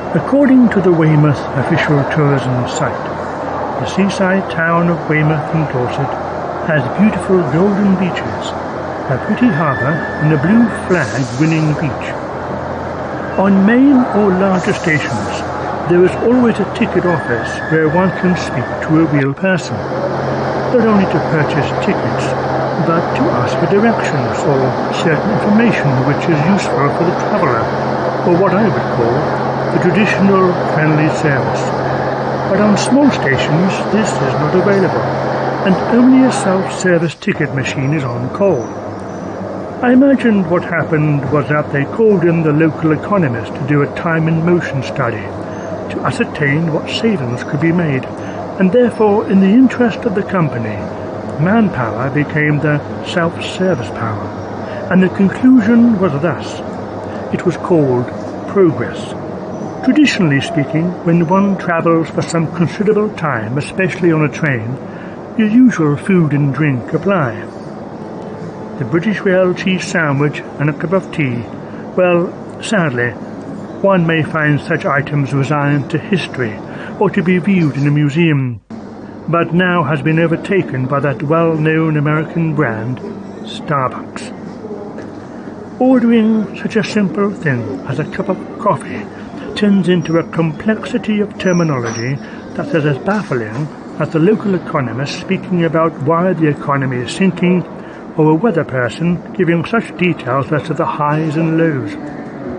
According to the Weymouth official tourism site, the seaside town of Weymouth in Dorset has beautiful golden beaches, a pretty harbour and a blue flag winning beach. On main or larger stations, there is always a ticket office where one can speak to a real person, not only to purchase tickets, but to ask for directions or certain information which is useful for the traveller, or what I would call the traditional friendly service. But on small stations this is not available, and only a self-service ticket machine is on call. I imagined what happened was that they called in the local economist to do a time and motion study to ascertain what savings could be made, and therefore, in the interest of the company, manpower became the self-service power, and the conclusion was thus. It was called progress. Traditionally speaking, when one travels for some considerable time, especially on a train, your usual food and drink apply. The British Rail cheese sandwich and a cup of tea, well, sadly, one may find such items resigned to history or to be viewed in a museum, but now has been overtaken by that well-known American brand, Starbucks. Ordering such a simple thing as a cup of coffee turns into a complexity of terminology that is as baffling as the local economist speaking about why the economy is sinking, or a weather person giving such details as to the highs and lows.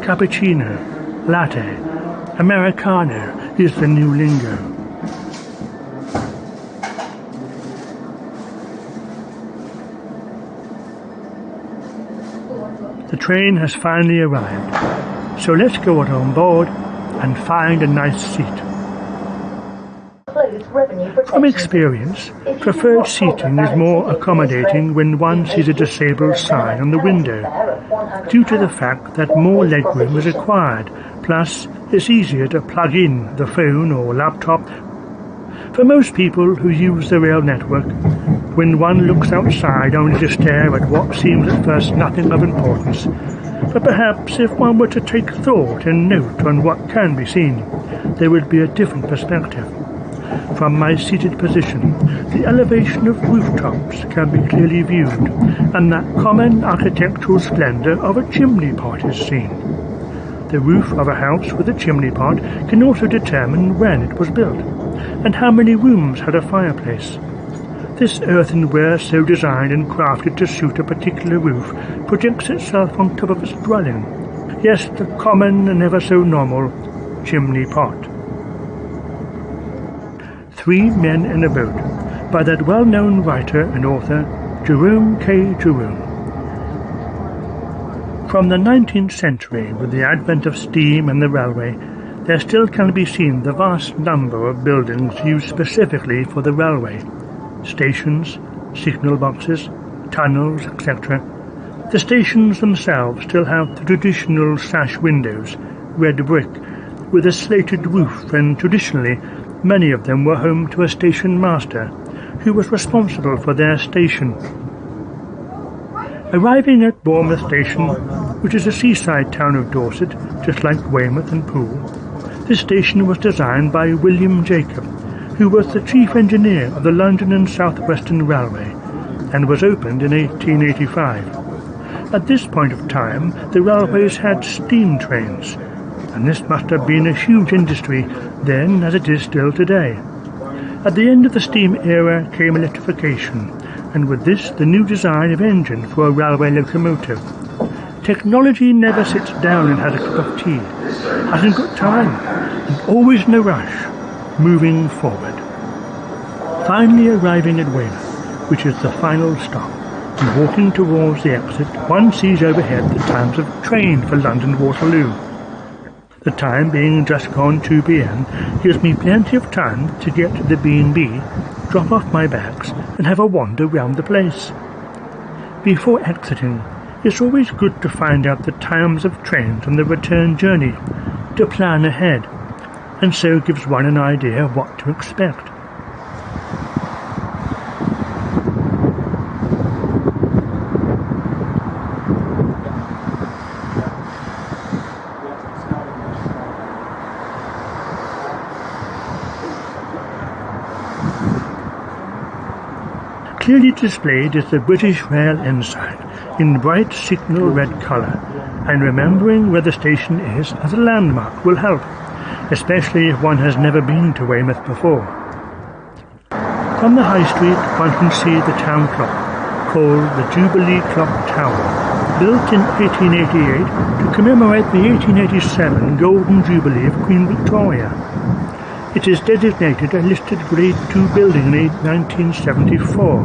Cappuccino, latte, Americano is the new lingo. The train has finally arrived, so let's go on board and find a nice seat. From experience, preferred seating is more accommodating when one sees a disabled sign on the window, due to the fact that more legroom is required, plus it's easier to plug in the phone or laptop. For most people who use the rail network, when one looks outside only to stare at what seems at first nothing of importance, but perhaps if one were to take thought and note on what can be seen, there would be a different perspective. From my seated position, the elevation of rooftops can be clearly viewed, and that common architectural splendour of a chimney pot is seen. The roof of a house with a chimney pot can also determine when it was built, and how many rooms had a fireplace. This earthenware, so designed and crafted to suit a particular roof, projects itself on top of its dwelling. Yes, the common and ever so normal chimney pot. 3 Men in a Boat, by that well-known writer and author, Jerome K. Jerome. From the 19th century, with the advent of steam and the railway, there still can be seen the vast number of buildings used specifically for the railway. Stations, signal boxes, tunnels, etc. The stations themselves still have the traditional sash windows, red brick, with a slated roof, and traditionally many of them were home to a station master, who was responsible for their station. Arriving at Bournemouth Station, which is a seaside town of Dorset, just like Weymouth and Poole, this station was designed by William Jacob, who was the chief engineer of the London and South Western Railway, and was opened in 1885. At this point of time, the railways had steam trains, and this must have been a huge industry then as it is still today. At the end of the steam era came electrification, and with this the new design of engine for a railway locomotive. Technology never sits down and has a cup of tea, hasn't got time, and always in a rush, moving forward. Finally arriving at Weymouth, which is the final stop, and walking towards the exit, one sees overhead the times of train for London Waterloo. The time being just gone 2 p.m. gives me plenty of time to get to the B&B, drop off my bags, and have a wander round the place. Before exiting, it's always good to find out the times of trains on the return journey, to plan ahead, and so gives one an idea of what to expect. Clearly displayed is the British Rail ensign in bright signal red colour, and remembering where the station is as a landmark will help, especially if one has never been to Weymouth before. From the High Street one can see the town clock, called the Jubilee Clock Tower, built in 1888 to commemorate the 1887 Golden Jubilee of Queen Victoria. It is designated a listed Grade 2 building in 1974.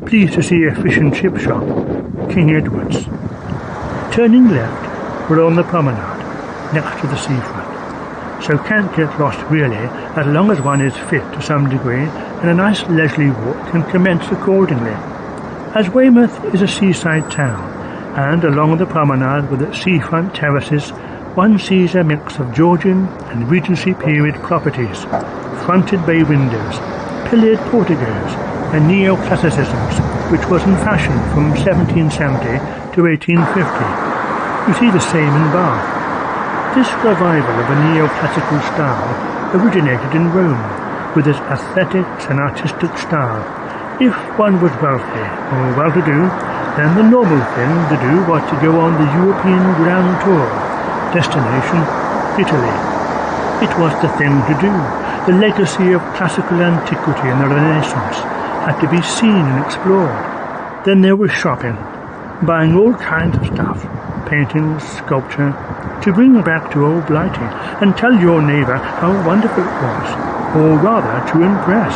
Pleased to see a fish and chip shop, King Edward's. Turning left, we're on the promenade, next to the seafront, so can't get lost really, as long as one is fit to some degree, and a nice leisurely walk can commence accordingly. As Weymouth is a seaside town, and along the promenade with its seafront terraces, one sees a mix of Georgian and Regency period properties, fronted bay windows, pillared porticos, and neoclassicisms, which was in fashion from 1770 to 1850. You see the same in Bath. This revival of a neoclassical style originated in Rome, with its aesthetics and artistic style. If one was wealthy or well-to-do, then the normal thing to do was to go on the European Grand Tour. Destination, Italy. It was the thing to do. The legacy of classical antiquity and the Renaissance had to be seen and explored. Then there was shopping, buying all kinds of stuff, paintings, sculpture, to bring back to old Blighty and tell your neighbour how wonderful it was, or rather to impress.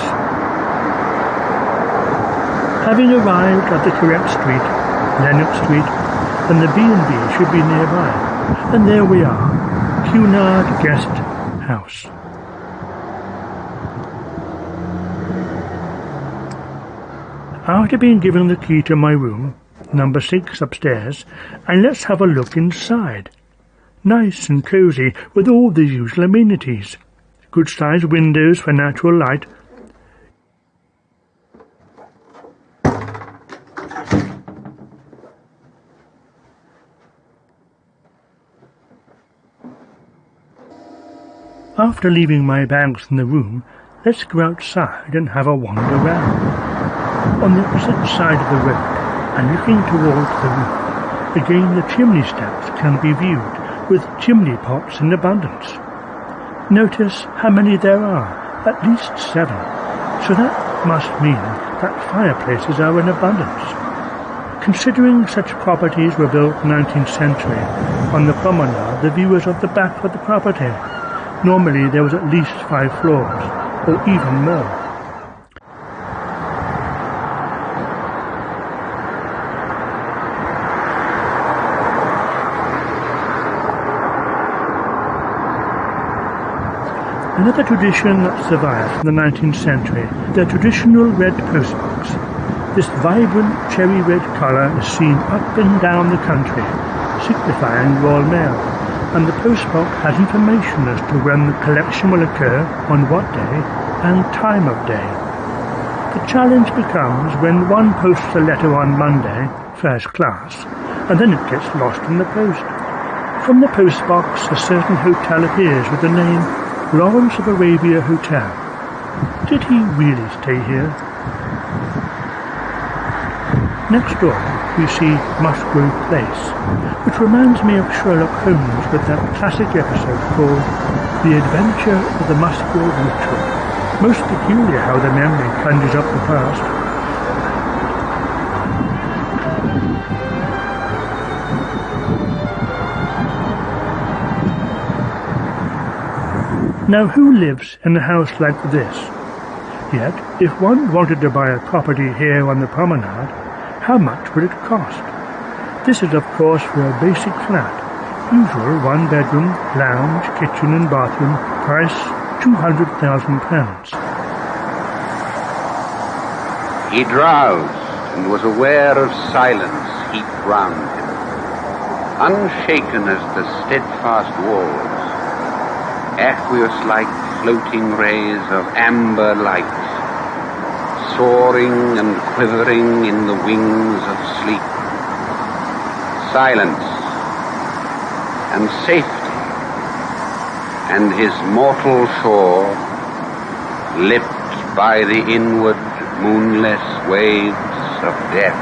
Having arrived at the correct street, Lennox Street, then the B&B should be nearby. And there we are, Cunard Guest House. After being given the key to my room, number 6 upstairs, and let's have a look inside. Nice and cosy with all the usual amenities. Good-sized windows for natural light. After leaving my bags in the room, let's go outside and have a wander round. On the opposite side of the road, and looking towards the roof, again the chimney stacks can be viewed, with chimney pots in abundance. Notice how many there are, at least 7, so that must mean that fireplaces are in abundance. Considering such properties were built in the 19th century, on the promenade the view is of the back of the property. Normally there was at least 5 floors, or even more. Another tradition that survives from the 19th century, the traditional red postbox. This vibrant cherry-red colour is seen up and down the country, signifying Royal Mail, and the postbox has information as to when the collection will occur, on what day, and time of day. The challenge becomes when one posts a letter on Monday, first class, and then it gets lost in the post. From the postbox, a certain hotel appears with the name Lawrence of Arabia Hotel. Did he really stay here? Next door, we see Musgrove Place, which reminds me of Sherlock Holmes with that classic episode called The Adventure of the Musgrove Ritual. Most peculiar how the memory conjures up the past. Now who lives in a house like this? Yet, if one wanted to buy a property here on the promenade, how much would it cost? This is of course for a basic flat, usual 1-bedroom, lounge, kitchen and bathroom, price £200,000. He drowsed and was aware of silence heaped round him, unshaken as the steadfast walls, aqueous like floating rays of amber light, soaring and quivering in the wings of sleep. Silence and safety and his mortal shore, lipped by the inward moonless waves of death.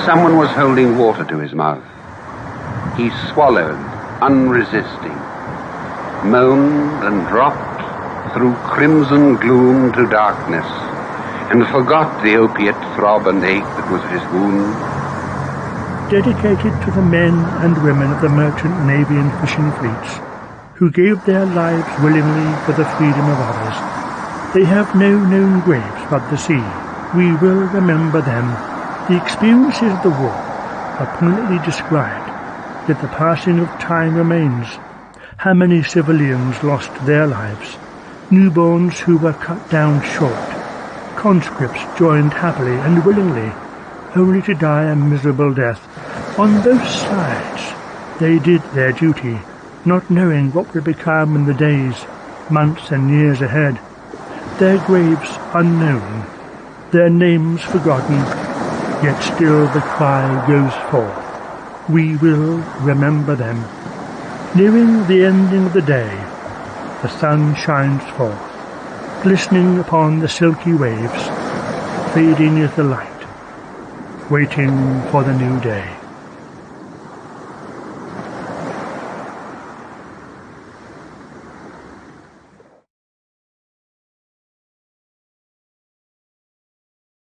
Someone was holding water to his mouth. He swallowed, unresisting, moaned and dropped through crimson gloom to darkness, and forgot the opiate throb and ache that was his wound. Dedicated to the men and women of the merchant navy and fishing fleets, who gave their lives willingly for the freedom of others. They have no known graves but the sea. We will remember them. The experiences of the war are poignantly described, yet the passing of time remains. How many civilians lost their lives? Newborns who were cut down short. Conscripts joined happily and willingly, only to die a miserable death. On both sides they did their duty, not knowing what would become in the days, months and years ahead. Their graves unknown, their names forgotten, yet still the cry goes forth. We will remember them. Nearing the ending of the day, the sun shines forth, glistening upon the silky waves. Fading is the light, waiting for the new day.